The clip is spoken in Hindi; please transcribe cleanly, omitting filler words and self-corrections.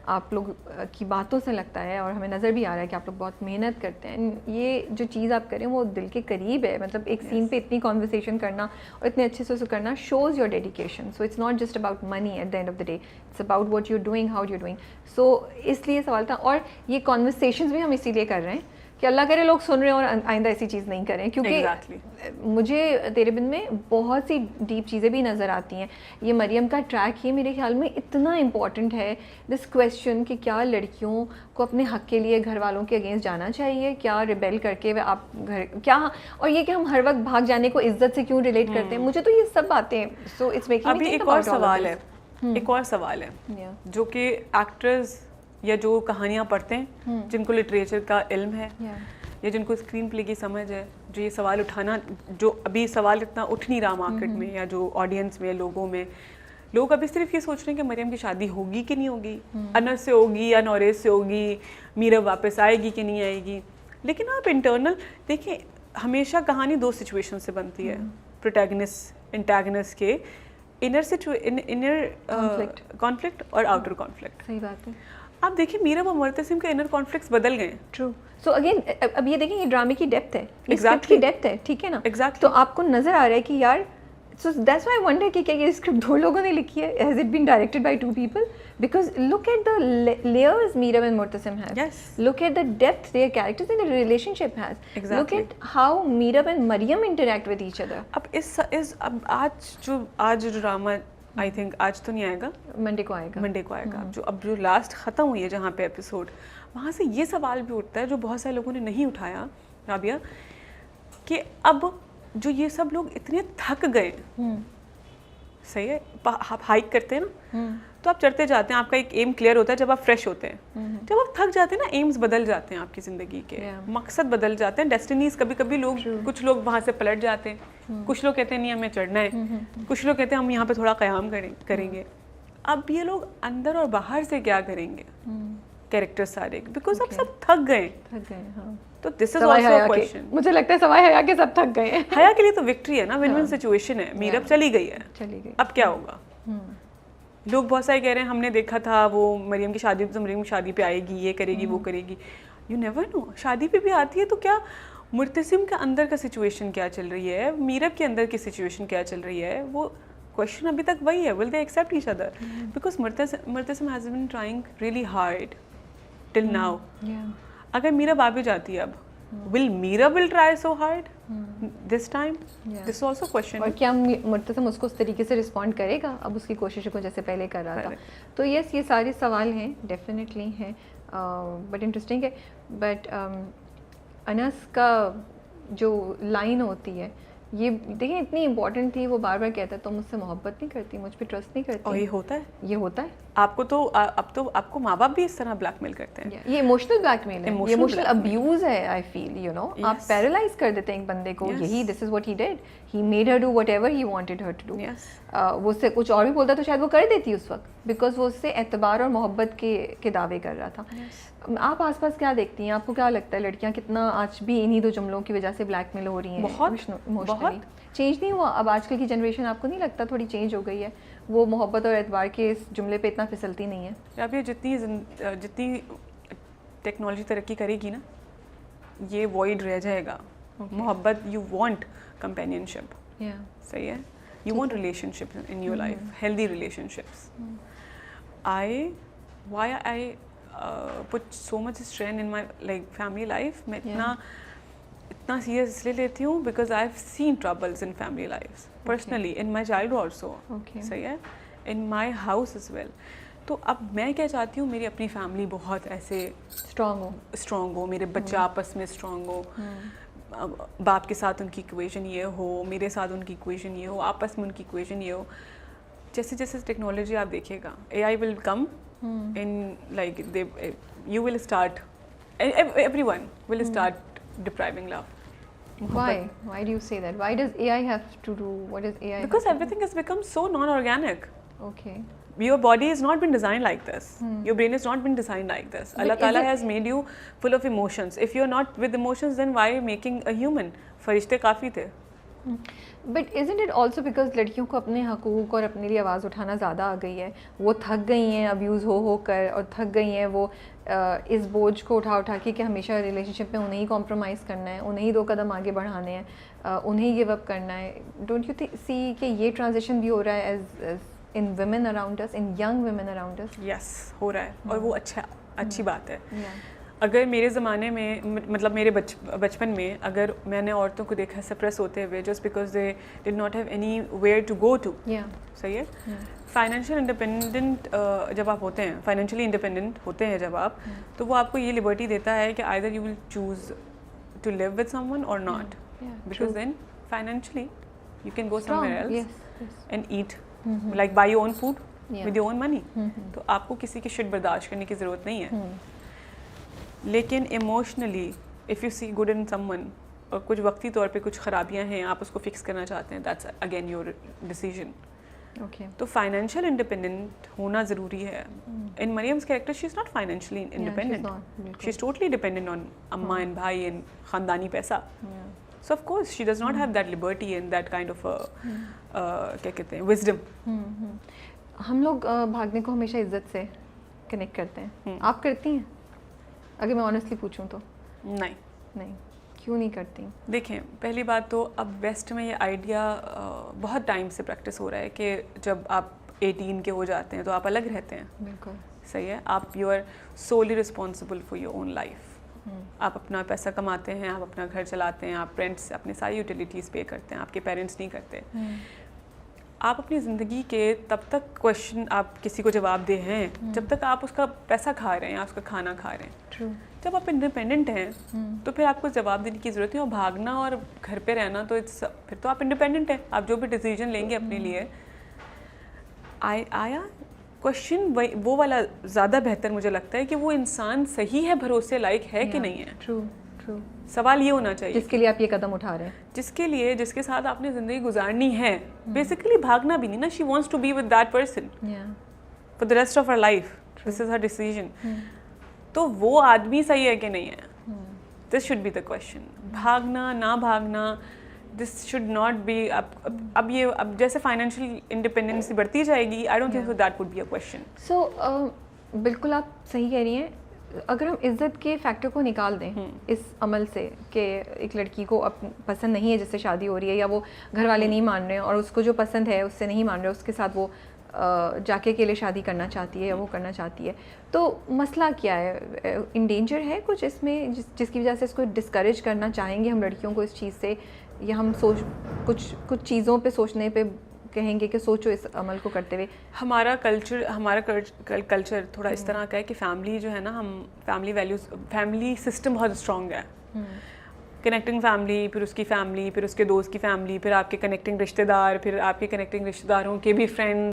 आप लोग की बातों से लगता है और हमें नज़र भी आ रहा है कि आप लोग बहुत मेहनत करते हैं। ये जो चीज़ आप करें वो दिल के करीब है, मतलब एक सीन पे इतनी कॉन्वर्सेशन करना और इतने अच्छे से उसे करना shows your dedication. So it's not just about money at the end of the day, it's about what you doing, how you doing. So इसलिए सवाल था, और ये कॉन्वर्सेशंस भी हम इसीलिए कर रहे हैं कि अल्लाह करे लोग सुन रहे हैं और आइंदा ऐसी चीज़ नहीं करें, क्योंकि मुझे तेरे बिन में बहुत सी डीप चीज़ें भी नज़र आती हैं। ये मरियम का ट्रैक ये मेरे ख्याल में इतना इम्पॉर्टेंट है, दिस क्वेश्चन कि क्या लड़कियों को अपने हक़ के लिए घर वालों के अगेंस्ट जाना चाहिए, क्या रिबेल करके वे आप घर क्या, और ये कि हम हर वक्त भाग जाने को इज़्ज़त से क्यों रिलेट करते हैं। मुझे तो ये सब बातें, so it's making me think about all of this. एक और सवाल है जो कि एक्टर्स या जो कहानियाँ पढ़ते हैं, जिनको लिटरेचर का इल्म है या जिनको स्क्रीन प्ले की समझ है, जो ये सवाल उठाना, जो अभी सवाल इतना उठ नहीं रहा मार्केट में या जो ऑडियंस में, लोगों में, लोग अभी सिर्फ ये सोच रहे हैं कि मरियम की शादी होगी कि नहीं होगी, अनस से होगी या नौरेज से होगी, मीरब वापस आएगी कि नहीं आएगी। लेकिन आप इंटरनल देखिए, हमेशा कहानी दो सिचुएशन से बनती है, प्रोटैगनिस्ट एंटागनिस्ट के इनर कॉन्फ्लिक्ट और आउटर कॉन्फ्लिक्ट। सही बात है। आप देखिए मीरब और मुर्तसिम के इनर कॉन्फ्लिक्ट्स बदल गए। ट्रू। सो अगेन अब ये देखिए, ये ड्रामे की डेप्थ है, Exactly. की डेप्थ है, ठीक है ना। Exactly. तो आपको नजर आ रहा है कि यार, so that's why I wonder कि क्या ये स्क्रिप्ट दो लोगों ने लिखी है, has it been directed by two people, because look at the layers Meerab and Murtasim have, Yes. look at the depth their characters in the relationship has, Exactly. look at how Meerab and Maryam interact with each other. अब आज जो ड्रामा, आई थिंक आज तो नहीं आएगा, मंडे को आएगा। अब जो लास्ट ख़त्म हुई है जहाँ पे एपिसोड, वहाँ से ये सवाल भी उठता है जो बहुत सारे लोगों ने नहीं उठाया राबिया, कि अब जो ये सब लोग इतने थक गए, सही है, आप हाइक करते हैं ना, तो आप चढ़ते जाते हैं, आपका एक एम क्लियर होता है जब आप फ्रेश होते हैं। जब आप थक जाते हैं ना, एम्स बदल जाते हैं आपकी ज़िंदगी के, मकसद बदल जाते हैं, डेस्टिनीज कभी लोग, कुछ लोग वहाँ से पलट जाते हैं, कुछ लोग कहते हैं नहीं हमें चढ़ना है, कुछ लोग कहते हैं हम यहाँ पे थोड़ा क़याम करेंगे। अब ये लोग अंदर और बाहर से क्या करेंगे, कैरेक्टर सारे, बिकॉज अब सब थक गए। हाँ। तो this is also a question. मुझे लगता है सवाए हया के सब थक गए हैं। हया के लिए तो विक्ट्री है ना, विन विन सिचुएशन है। मीरब चली गई, अब क्या होगा। लोग बहुत सारे कह रहे हैं हमने देखा था वो मरियम की शादी, तो मरियम की शादी पे आएगी, ये करेगी, वो करेगी, यू नेवर नो, शादी पे भी आती है तो क्या मुर्तसिम के अंदर का सिचुएशन क्या चल रही है, मीरब के अंदर की सिचुएशन क्या चल रही है, वो क्वेश्चन अभी तक वही है, will they accept each other, because Murtasim has been trying really hard till now. अगर मीरब आ भी जाती है अब, will Meerab will try so hard this time? This is also question. और क्या मुर्तसिम उसको उस तरीके से रिस्पॉन्ड करेगा अब उसकी कोशिशों को जैसे पहले कर रहा था? तो यस, ये सारे सवाल हैं, डेफिनेटली हैं, बट इंटरेस्टिंग है। बट अनस का जो लाइन होती है, ये देखिए इतनी इंपॉर्टेंट थी, वो बार बार कहता है तुम मुझसे मोहब्बत नहीं करती, मुझ पे ट्रस्ट नहीं करती। और ये होता है आपको तो अब तो आपको माँ बाप भी इस तरह ब्लैकमेल करते हैं। ये इमोशनल ब्लैकमेल है, ये इमोशनल अब्यूज है, आई फील, यू नो। आप पैरालाइज कर देते हैं एक बंदे को। यही this is what he did, he made her do whatever he wanted her to do. वो उससे कुछ और भी बोलता तो शायद वो कर देती उस वक्त, बिकॉज वो उससे एतबार और मोहब्बत के दावे कर रहा था। आप आसपास क्या देखती हैं, आपको क्या लगता है लड़कियां कितना आज भी इन्हीं दो जुमलों की वजह से ब्लैकमेल हो रही हैं? बहुत चेंज नहीं हुआ अब आजकल की जनरेशन? आपको नहीं लगता थोड़ी चेंज हो गई है, वो मोहब्बत और एतबार के इस जुमले पे इतना फिसलती नहीं है? अब ये जितनी टेक्नोलॉजी तरक्की करेगी ना, ये वॉइड रह जाएगा। मोहब्बत, यू वांट कंपेनियनशिप, सही है, you want relationship in your life, healthy relationships. Why I put so much strain in my like family life, मैं इतना सीरियस इसलिए लेती हूँ because I've seen troubles in family lives personally, in my childhood also, सही है, in my house as well। तो अब मैं क्या चाहती हूँ, मेरी अपनी फैमिली बहुत ऐसे स्ट्रॉन्ग हो, मेरे बच्चे आपस में स्ट्रॉन्ग हो, बाप के साथ उनकी इक्वेशन ये हो, मेरे साथ उनकी इक्वेशन ये हो, आपस में उनकी इक्वेशन ये हो। जैसे जैसे टेक्नोलॉजी आप देखिएगा, AI will come in, like you will start, everyone will start depriving love. Why do you say that? Why does AI have to do, what does AI because everything has become so non-organic. Okay. Your body has not been designed like this. Your brain has not been designed like this. Allah Ta'ala has made you full of emotions. If you're not with emotions, then why are you making a human? फरिश्ते काफ़ी थे, but isn't it also because लड़कियों को अपने हकूक़ और अपने लिए आवाज़ उठाना ज़्यादा आ गई है, वो थक गई हैं अब्यूज़ हो कर, और थक गई हैं वो इस बोझ को उठा के कि हमेशा रिलेशनशिप में उन्हें ही कॉम्प्रोमाइज़ करना है, उन्हें ही 2 कदम आगे बढ़ाने हैं, उन्हें ही गिव अप करना है. डोंट यू सी कि ये ट्रांजिशन भी हो रहा है as in women around us, in young women around us? Yes, हो रहा है, और वो अच्छी बात है. अगर मेरे ज़माने में, मतलब मेरे बचपन में, अगर मैंने औरतों को देखा सप्रेस होते हुए just because they did not have anywhere to go to. सही है. फाइनेंशियल इंडिपेंडेंट जब आप होते हैं, फाइनेंशियली इंडिपेंडेंट होते हैं जब आप, तो वो आपको ये लिबर्टी देता है कि either you will choose to live with someone और not, because then financially you can go somewhere else and eat, like buy your own food with your own money. तो आपको किसी की शिट बर्दाश्त करने की ज़रूरत नहीं है. लेकिन emotionally if you see good in someone, और कुछ वक्ती तौर पे कुछ ख़राबियाँ हैं, आप उसको फिक्स करना चाहते हैं, दैट्स अगेन योर डिसीजन. तो फाइनेंशियल इंडिपेंडेंट होना ज़रूरी है. In Maryam's character she is not financially independent, she is totally dependent on अम्मा एंड भाई एंड ख़ानदानी पैसा. So of course she does not have that liberty and that kind of क्या कहते हैं विजडम. हम लोग भागने को हमेशा इज्जत से कनेक्ट करते हैं. आप करती हैं? अगर मैं ऑनेस्टली पूछूं तो नहीं. क्यों नहीं करती? देखें, पहली बात तो अब वेस्ट में ये आइडिया बहुत टाइम से प्रैक्टिस हो रहा है कि जब आप 18 के हो जाते हैं तो आप अलग रहते हैं. बिल्कुल सही है. आप you are solely responsible for your own life. आप अपना पैसा कमाते हैं, आप अपना घर चलाते हैं, आप रेंट से अपनी सारी यूटिलिटीज़ पे करते हैं, आपके पेरेंट्स नहीं करते. आप अपनी ज़िंदगी के तब तक क्वेश्चन आप किसी को जवाब दे हैं जब तक आप उसका पैसा खा रहे हैं या उसका खाना खा रहे हैं. True. जब आप इंडिपेंडेंट हैं तो फिर आपको जवाब देने की ज़रूरत है. और भागना और घर पे रहना तो फिर तो आप इंडिपेंडेंट हैं. आप जो भी डिसीजन लेंगे अपने लिए, आया क्वेश्चन वो वाला ज़्यादा बेहतर मुझे लगता है कि वो इंसान सही है, भरोसे लायक है कि नहीं है. ट्रू. सवाल ये होना चाहिए जिसके लिए आप ये कदम उठा रहे हैं, जिसके साथ आपने ज़िंदगी गुजारनी है. बेसिकली भागना भी नहीं ना. She wants to be with that person for the rest of her life. This is her decision. तो वो आदमी सही है कि नहीं है, this should be the question. भागना ना भागना, दिस शुड नॉट बी. अब जैसे फाइनेंशियल इंडिपेंडेंसी बढ़ती जाएगी, I don't think so that would be a question. So बिल्कुल आप सही कह रही हैं. अगर हम इज़्ज़त के फैक्टर को निकाल दें इस अमल से कि एक लड़की को पसंद नहीं है जिससे शादी हो रही है, या वो घर वाले नहीं मान रहे हैं, और उसको जो पसंद है उससे नहीं मान रहे, उसके साथ वो जाके के लिए शादी करना चाहती है या वो करना चाहती है, तो मसला क्या है? इन डेंजर है कुछ इसमें जिसकी वजह से इसको डिस्करेज करना चाहेंगे हम लड़कियों को इस चीज़ से, या हम कुछ चीज़ों पे सोचने पे कहेंगे कि सोचो इस अमल को करते हुए? हमारा कल्चर थोड़ा इस तरह का है कि फैमिली जो है ना, हम फैमिली वैल्यूज़, फैमिली सिस्टम बहुत स्ट्रॉन्ग है. कनेक्टिंग फैमिली, फिर उसकी फैमिली, फिर उसके दोस्त की फैमिली, फिर आपके कनेक्टिंग रिश्तेदार, फिर आपके कनेक्टिंग रिश्तेदारों के भी फ्रेंड,